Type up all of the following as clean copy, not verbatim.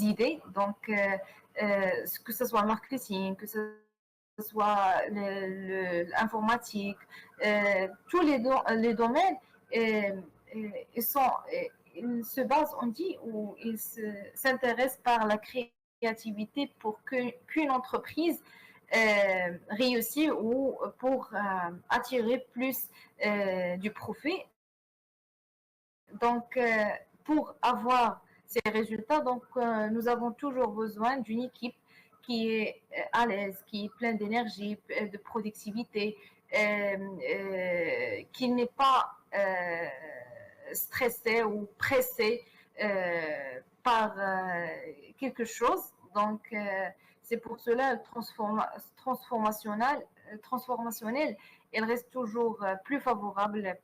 idées. Donc, que ce soit le marketing, que ce soit l'informatique, tous les domaines, ils sont, ils se basent, on dit, ou ils s'intéressent par la créativité pour qu'une entreprise réussisse ou pour attirer plus du profit. Donc, pour avoir ces résultats, donc, nous avons toujours besoin d'une équipe qui est à l'aise, qui est pleine d'énergie, de productivité, qui n'est pas stressée ou pressée par quelque chose. Donc, c'est pour cela transformationnel, elle reste toujours plus favorable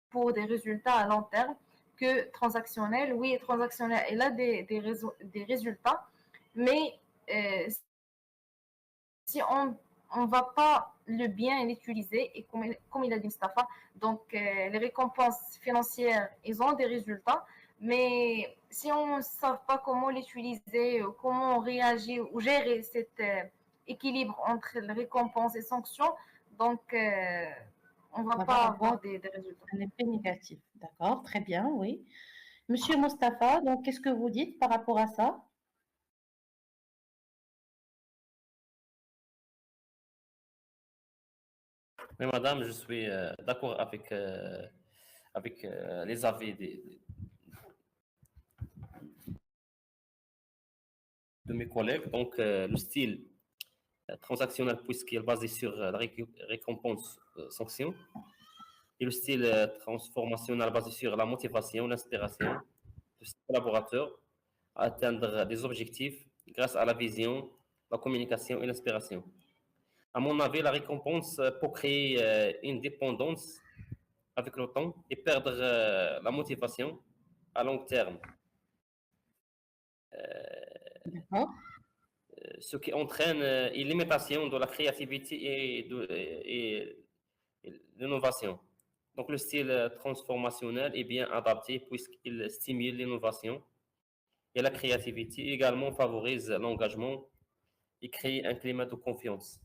pour des résultats à long terme que transactionnel. Oui, transactionnel, elle a des résultats, mais si on ne va pas le bien l'utiliser, et comme il a dit Mustafa, donc les récompenses financières, ils ont des résultats, mais si on ne sait pas comment l'utiliser, comment réagir ou gérer cet équilibre entre les récompenses et sanctions, donc on ne va On pas va avoir avoir des résultats. un effet négatif. D'accord, très bien, oui. Monsieur Mustapha, donc qu'est-ce que vous dites par rapport à ça? Mais madame, je suis d'accord avec, les avis de mes collègues. Donc, le style transactionnel, puisqu'il est basé sur la récompense sanction, et le style transformationnel basé sur la motivation, l'inspiration de ses collaborateurs à atteindre des objectifs grâce à la vision, la communication et l'inspiration. À mon avis, la récompense peut créer une dépendance avec le temps et perdre la motivation à long terme, D'accord, ce qui entraîne une limitation de la créativité et l'innovation. Donc, le style transformationnel est bien adapté puisqu'il stimule l'innovation et la créativité, également favorise l'engagement et crée un climat de confiance.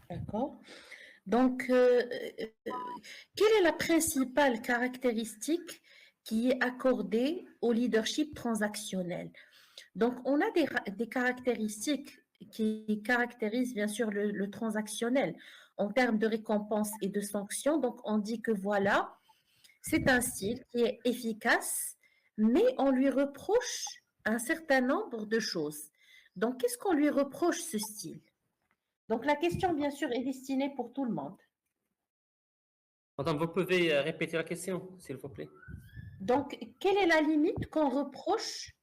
d'accord. Donc, quelle est la principale caractéristique qui est accordée au leadership transactionnel? Donc, on a des caractéristiques qui caractérisent bien sûr le transactionnel en termes de récompense et de sanctions. Donc, on dit que voilà, c'est un style qui est efficace, mais on lui reproche un certain nombre de choses. Donc, qu'est-ce qu'on lui reproche ce style? Donc, la question, bien sûr, est destinée pour tout le monde. Madame, vous pouvez répéter la question, s'il vous plaît? Donc, quelle est la limite qu'on reproche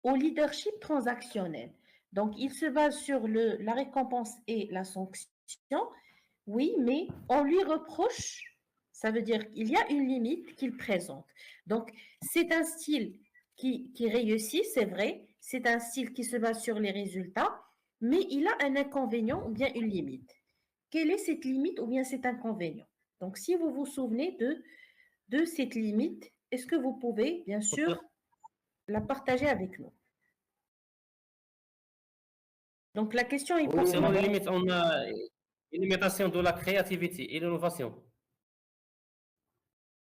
au leadership transactionnel? Donc, il se base sur la récompense et la sanction. Oui, mais on lui reproche, ça veut dire qu'il y a une limite qu'il présente. Donc, c'est un style qui réussit, c'est vrai, c'est un style qui se base sur les résultats, mais il a un inconvénient ou bien une limite. Quelle est cette limite ou bien cet inconvénient? Donc, si vous vous souvenez de cette limite, est-ce que vous pouvez, bien sûr, la partager avec nous? Donc, la question est pour Oui, Concernant les madame. limites, on a une limitation de la créativité et l'innovation.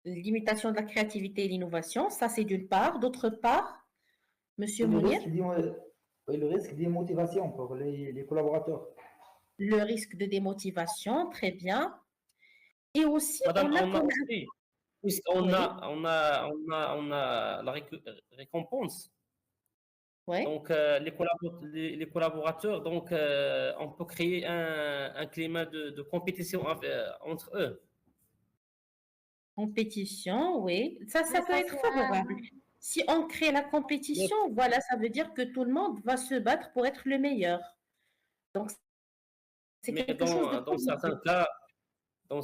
limitation de la créativité et l'innovation, ça c'est d'une part. D'autre part, Monsieur Le Mounir, risque oui, le risque d'immotivation pour les collaborateurs. le risque de démotivation, très bien. Et aussi, Madame, on a on a comme... aussi, puisqu'on Oui, a la récompense, oui, donc les collaborateurs, donc on peut créer un climat de compétition entre eux. compétition, oui. Ça Oui, peut ça être c'est favorable. Si on crée la Mais, compétition, voilà, ça veut dire que tout le monde va se battre pour être le meilleur. Donc, c'est mais quelque chose de dans positif. certains cas, dans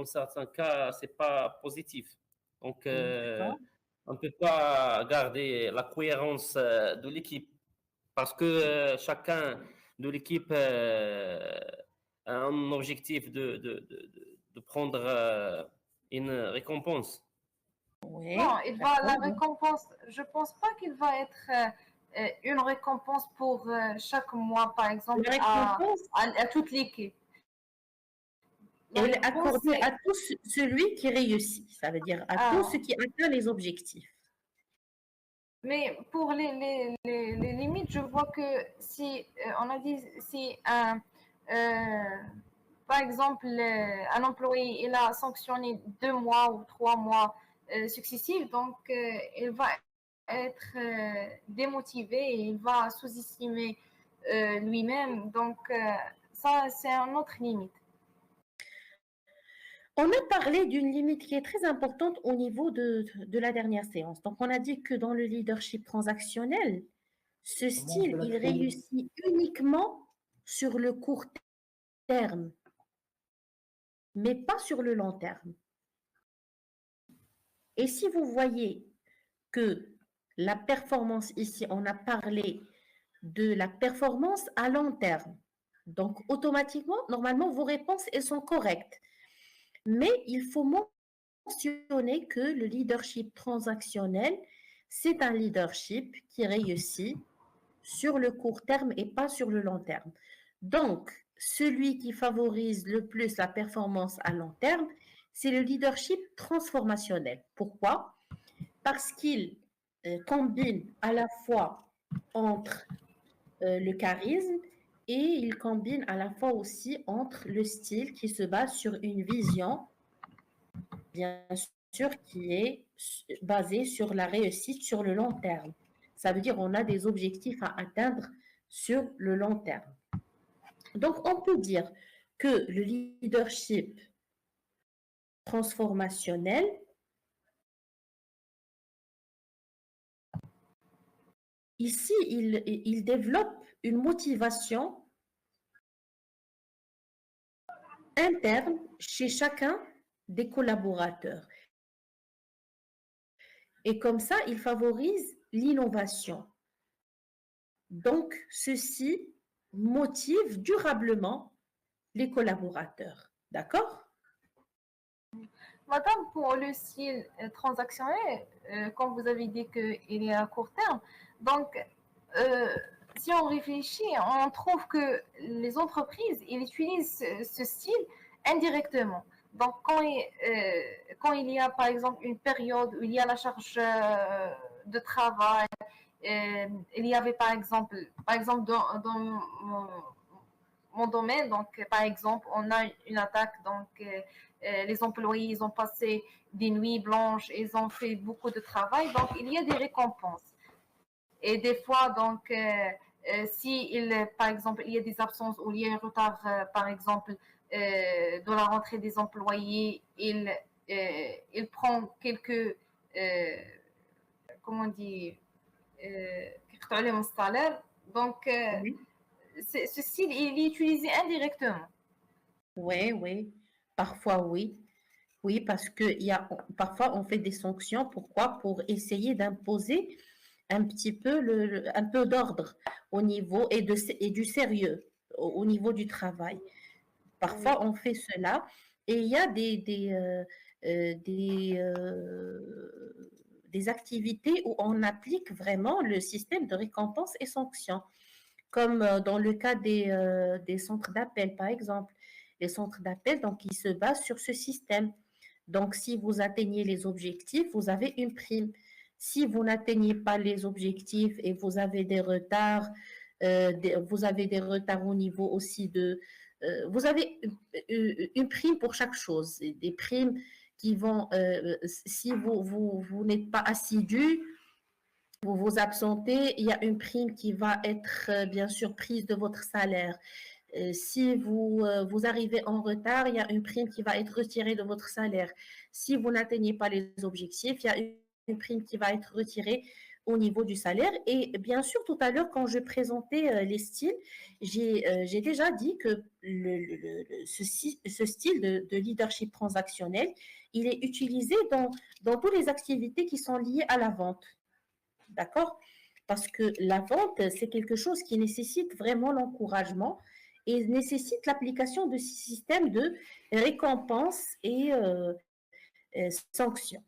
certains cas, c'est pas positif. Donc, D'accord. on ne peut pas garder la cohérence de l'équipe parce que chacun de l'équipe a un objectif de prendre une récompense. Oui, Non, la d'accord. récompense, je pense pas qu'il va être une récompense pour chaque mois, par exemple, La récompense, à toute l'équipe. La elle est récompense, accordée à tout celui qui réussit. Ça veut dire à tout ceux ah, qui atteint les objectifs. mais pour les limites, je vois que si on a dit si par exemple un employé il a sanctionné 2 mois ou 3 mois successifs, donc il va être démotivé et il va sous-estimer lui-même. Donc ça, c'est une autre limite. On a parlé d'une limite qui est très importante au niveau de la dernière séance. Donc, on a dit que dans le leadership transactionnel, ce Comment on peut style, la il créer? réussit uniquement sur le court terme, mais pas sur le long terme. Et si vous voyez que la performance ici, on a parlé de la performance à long terme. Donc, automatiquement, normalement, vos réponses, elles sont correctes. Mais il faut mentionner que le leadership transactionnel, c'est un leadership qui réussit sur le court terme et pas sur le long terme. Donc, celui qui favorise le plus la performance à long terme, c'est le leadership transformationnel. Pourquoi? Parce qu'il combine à la fois entre le charisme et il combine à la fois aussi entre le style qui se base sur une vision, bien sûr, qui est basée sur la réussite sur le long terme. Ça veut dire on a des objectifs à atteindre sur le long terme. Donc, on peut dire que le leadership transformationnel, ici, il développe une motivation interne chez chacun des collaborateurs. Et comme ça, il favorise l'innovation. Donc, ceci motive durablement les collaborateurs. D'accord? Madame, pour le style transactionnel, comme vous avez dit qu'il est à court terme, donc euh, si on réfléchit, on trouve que les entreprises ils utilisent ce style indirectement. Donc quand il y a par exemple une période où il y a la charge de travail, il y avait par exemple dans mon domaine, donc par exemple, on a une attaque, donc les employés, ils ont passé des nuits blanches, ils ont fait beaucoup de travail, donc il y a des récompenses. Et des fois, donc, si par exemple, il y a des absences ou il y a un retard, par exemple, dans la rentrée des employés, il prend quelques, comment on dit, salaire. Donc, Oui, ce style, il est utilisé indirectement. oui, oui. Parfois, oui. Oui, parce que parfois, on fait des sanctions. Pourquoi? Pour essayer d'imposer un petit peu un peu d'ordre au niveau et du sérieux au niveau du travail. Oui. Parfois, on fait cela et il y a des activités où on applique vraiment le système de récompense et sanctions, comme dans le cas des centres d'appel, par exemple. Les centres d'appel, donc, ils se basent sur ce système. Donc, si vous atteignez les objectifs, vous avez une prime. Si vous n'atteignez pas les objectifs et vous avez des retards, vous avez des retards au niveau aussi vous avez une prime pour chaque chose. Des primes qui vont, si vous n'êtes pas assidu, vous vous absentez, il y a une prime qui va être bien sûr prise de votre salaire. Si vous arrivez en retard, il y a une prime qui va être retirée de votre salaire. Si vous n'atteignez pas les objectifs, il y a une prime qui va être retirée au niveau du salaire. Et bien sûr, tout à l'heure, quand je présentais les styles, j'ai déjà dit que ce style de leadership transactionnel, il est utilisé dans toutes les activités qui sont liées à la vente. D'accord? Parce que la vente, c'est quelque chose qui nécessite vraiment l'encouragement et nécessite l'application de systèmes de récompense et sanctions.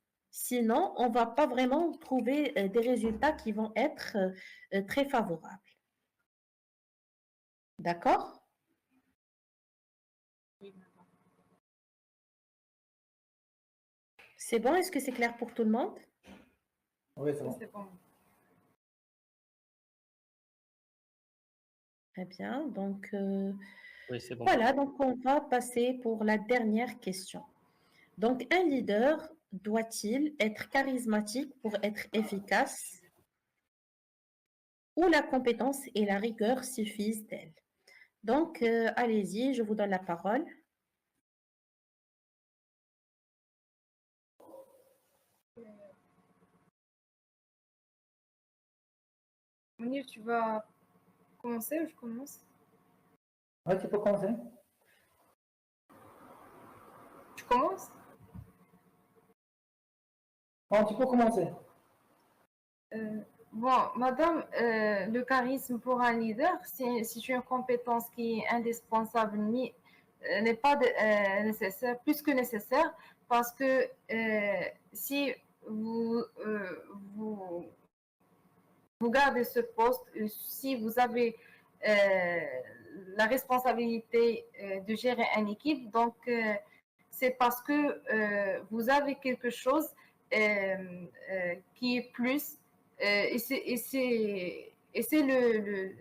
Sinon, on ne va pas vraiment trouver des résultats qui vont être très favorables. D'accord? C'est bon? Est-ce que c'est clair pour tout le monde? Oui, c'est bon. C'est bon. Très bien. Donc, Oui, c'est bon. voilà, donc on va passer pour la dernière question. Donc, un leader doit-il être charismatique pour être efficace ou la compétence et la rigueur suffisent-elles? Donc, allez-y, je vous donne la parole. Mounir, tu vas commencer ou je commence? Oui, tu peux commencer. Tu commences? Non, tu peux commencer. Bon, madame, le charisme pour un leader, c'est une compétence qui est indispensable, n'est pas nécessaire, plus que nécessaire, parce que si vous, vous, vous gardez ce poste, si vous avez la responsabilité de gérer une équipe, donc c'est parce que vous avez quelque chose qui est plus, et c'est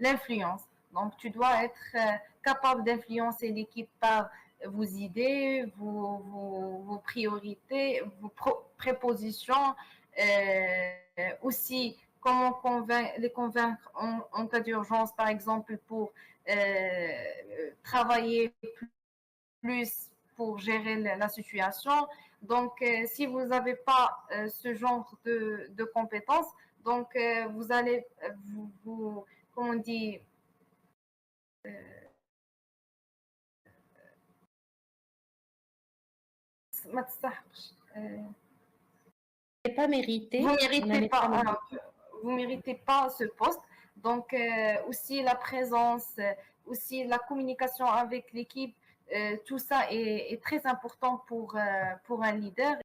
l'influence. Donc, tu dois être capable d'influencer l'équipe par vos idées, vos priorités, vos prépositions, aussi comment les convaincre en cas d'urgence, par exemple, pour travailler plus pour gérer la situation. Donc, si vous n'avez pas ce genre de compétences, donc vous allez, comment on dit, ما تستحقش. Pas mérité. Vous On méritez n'allait pas, pas mériter. vous méritez pas ce poste. Donc aussi la présence, aussi la communication avec l'équipe, tout ça est très important pour un leader.